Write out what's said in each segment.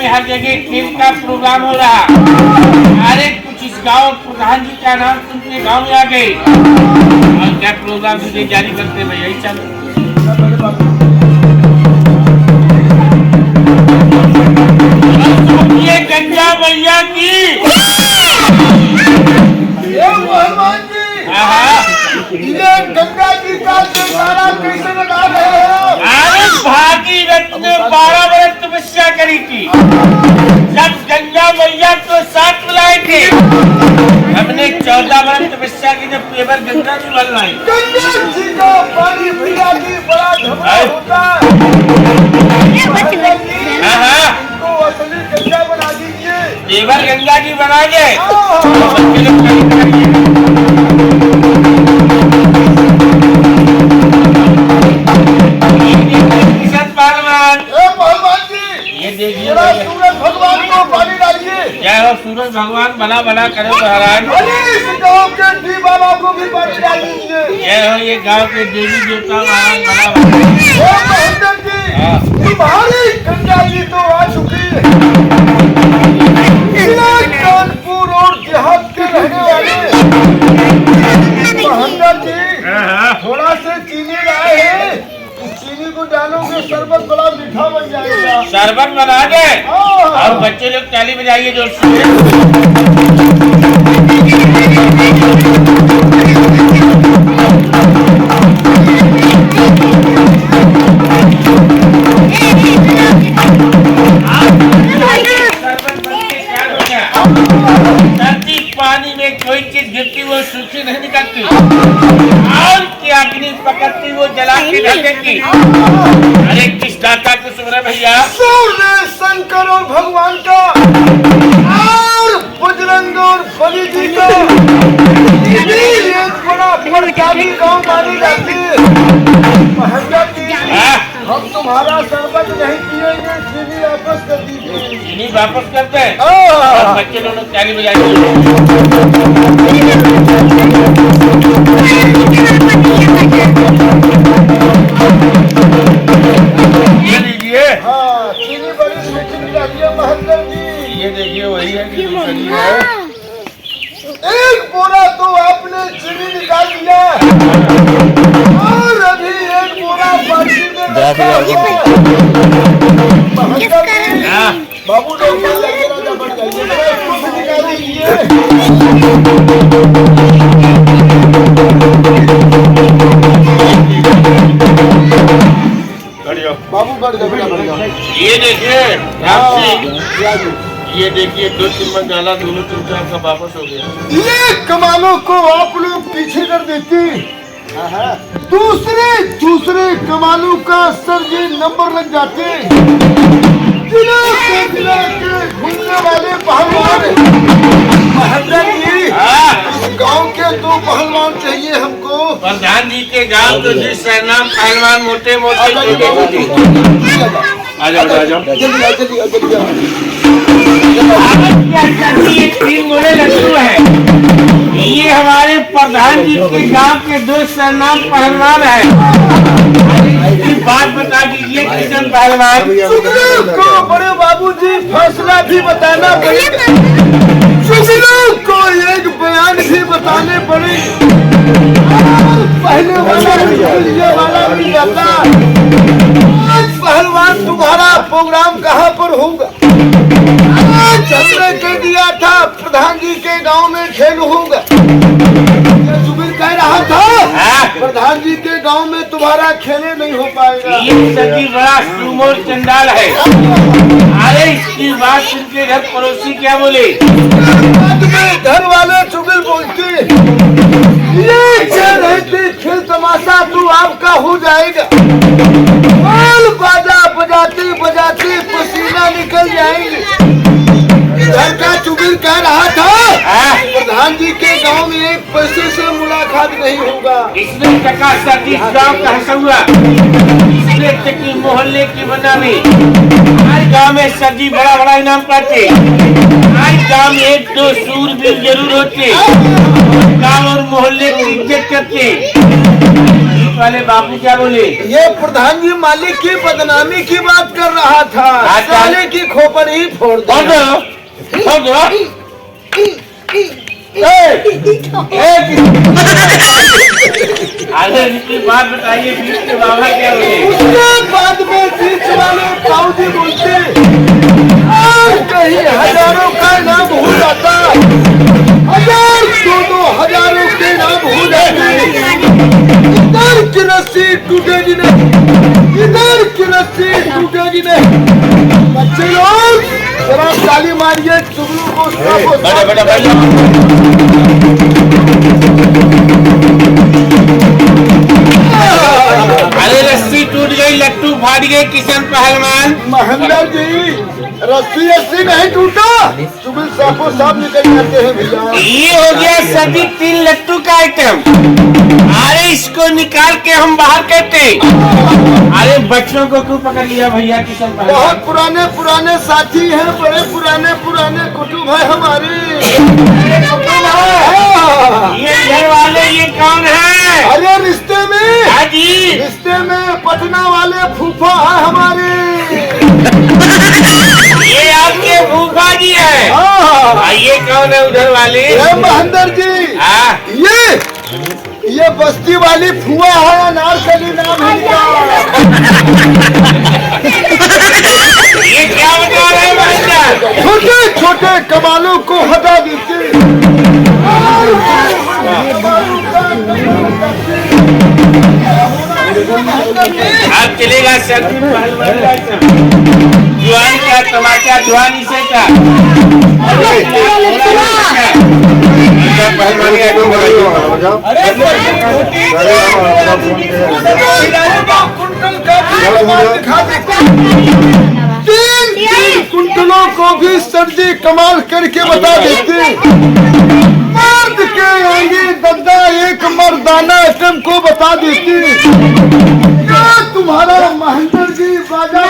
में हर जगह खेल का प्रोग्राम हो रहा। अरे कुछ इस गांव प्रधान जी का नाम सुन के गाँव में आ गए और क्या प्रोग्राम तुझे जारी करते भैया यही चलो। ये गंगा मैया की ये गंगा जी का जयकारा कैसे लगा रहे हो? अरे भागीरथ ने 12 वर्ष तपस्या करी थी, जब गंगा मैया को साथ बुलाए थे। हमने 14 वर्ष तपस्या की, जब पेवर गंगा जी बन लाई। गंगा जी का पानी पिया की बड़ा झगड़ा होता है। इनको असली गंगा बना दीजिए। पेवर गंगा जी बना दे। ये देखिए सूरज भगवान को पानी डालिए। क्या हो सूरज भगवान भला भला करे महाराज। इस गाँव के डी बाबा को भी पानी डाल दीजिए। ये हो ये गांव के देवी देवता महाराज भला महेंद्र जी, तुम्हारी गंगा जी तो आ चुकी है। कानपुर और देहात के रहने वाले महेंद्र जी थोड़ा से चीनी लाए हैं। चीनी को डालोगे शरबत बड़ा मीठा बन जाएगा। शरबत बना दे और बच्चे लोग ताली बजाइए जोर से। धरती पानी में कोई चीज गिरती वो सूखी नहीं निकलती और क्या अग्नि पकड़ती वो जला के रख देती। अरे किस दाता को सुन रहे भैया? सूर्य शंकर और भगवान का और बजरंग और बलि जी का एक बड़ा प्रचारी गाँव मानी जाती है। महेंद्र जी, हम तुम्हारा शरबत नहीं पिएंगे, चीनी वापस कर दीजिए। चीनी वापस करते हैं और बच्चे लोग ताली बजाएंगे। ये लीजिए। हाँ, चीनी बड़ी मीठी मिलाती है महेंद्र जी। ये देखिए वही है कि दूसरी है। एक बोरा तो आपने चीनी निकाल दिया और अभी एक बोरा बाल्टी में रखा हुआ है। महेंद्र जी, बाबू लोग बढ़ जाइए, इसको भी निकाल दीजिए। बाबू बढ़ गए। ये देखिए ये देखिए 2-3 मन डाला, दोनों चमचा आपका वापस हो गया। ये कमालों को आप लोग पीछे कर देती, दूसरे कमालों का सर ये नंबर लग जाते। जिला के घूमने वाले पहलवान महेंद्र जी, गांव के 2 पहलवान चाहिए हमको। प्रधान जी के गांव के जिस सरनाम पहलवान मोटे मोटे आ जाओ ये 3 गोले लड्डू है। ये हमारे प्रधान जी के गांव के 2 सरनाम पहलवान है। बात बता दीजिए किशन पहलवान को बड़े बाबूजी फैसला भी बताना पड़ेगा। को एक बयान भी बताने पड़े। पहले वाला भी जाता। आज पहलवान तुम्हारा प्रोग्राम कहाँ पर होगा? आज हमने कह दिया था प्रधान जी के गांव में खेल होगा। सुबीर कह रहा था प्रधान जी के गांव में तुम्हारा खेले नहीं हो पाएगा। ये सभी बड़ा सुमोर चंडाल है। अरे इसकी बात सुनके घर पड़ोसी क्या बोले? घर वाले चुगल बोलते ये रहते खेल तमाशा तू आपका हो जाएगा। बाजा बजाते बजाते पसीना निकल जाएंगे। घर का चुगल कह रहा था प्रधान जी के गांव में 1 पैसे से मुलाकात नहीं होगा। इसने टका सतीश गाँव का हंसुआ, इसने टकी मोहल्ले की बनावे। आज गाँव में सब्जी बड़ा बड़ा इनाम पाते। आज गाँव में 1-2 सूरवीर जरूर होते, गाँव और मोहल्ले की इज्जत करते। पुलिस वाले बाबू क्या बोले? ये प्रधान जी मालिक की बदनामी की बात कर रहा था। अच्छा। साले की खोपड़ी ही फोड़ दो। अरे इनकी बात बताइए, बीच के बाबा क्या बोले? उसके बाद में बीच वाले ताऊ जी बोलते, आज कहीं हजारों का नाम हो जाता, हजार दो हजारों के नाम हो जाते, इधर की रस्सी टूटेगी नहीं, इधर की रस्सी टूटेगी नहीं। बच्चे लोग जरा ताली मारिए चुगलू को। अरे रस्सी टूट गई, लट्टू फाट गए किशन पहलवान। महेंद्र जी रस्सी रस्सी नहीं टूटा, चुगल साफो साफ निकल जाते हैं भैया। ये हो गया सभी 3 लट्टू का आइटम। अरे इसको निकाल के हम बाहर करते। अरे बच्चों को क्यों पकड़ लिया भैया किशन पहलवान? बहुत पुराने पुराने साथी हैं, बड़े पुराने पुराने कुटुंब है हमारे। ये घर वाले ये कौन है? अरे रिश्ते में, हाँ जी, रिश्ते में पटना वाले फूफा है हमारे। ये आपके फूफा जी है। हाँ, ये कौन है उधर वाले? ये महेंद्र जी, हाँ, ये बस्ती वाली फुआ है, अनारकली नाम है इनका। ये क्या बता रहे हैं महेंद्र? छोटे छोटे कमालों को हटा दीजिए। अब चलेगा सब्जी पहलवान का जुआन का टमाटर जुआनी से का पहलवानी आइटम तीन कुंटलों को भी सर्दी कमाल करके बता देते। मर्द के आगे दद्दा एक मर्दाना आइटम को बता देते। क्या तुम्हारा महेंद्र जी बाजा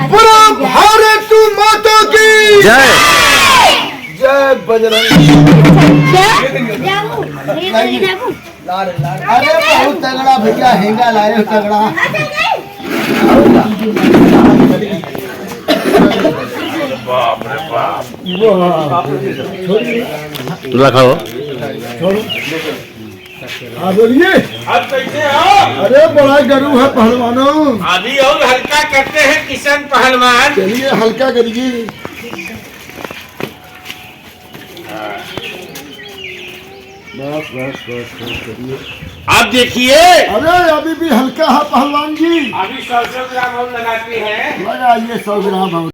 पूरा भारत माता की जय। जय बजरंग। अरे बहुत तगड़ा भैया, हेंगा लाए हो तगड़ा। रखो। हाँ बोलिए। अब कैसे हो? अरे बड़ा गरू है पहलवानों। अभी और हल्का करते हैं किशन पहलवान। चलिए हल्का करिए। बस बस बस बस करिए। अब देखिए, अरे अभी भी हल्का है पहलवान जी। अभी 100 ग्राम हम लगाते हैं। लगाइए 100 ग्राम।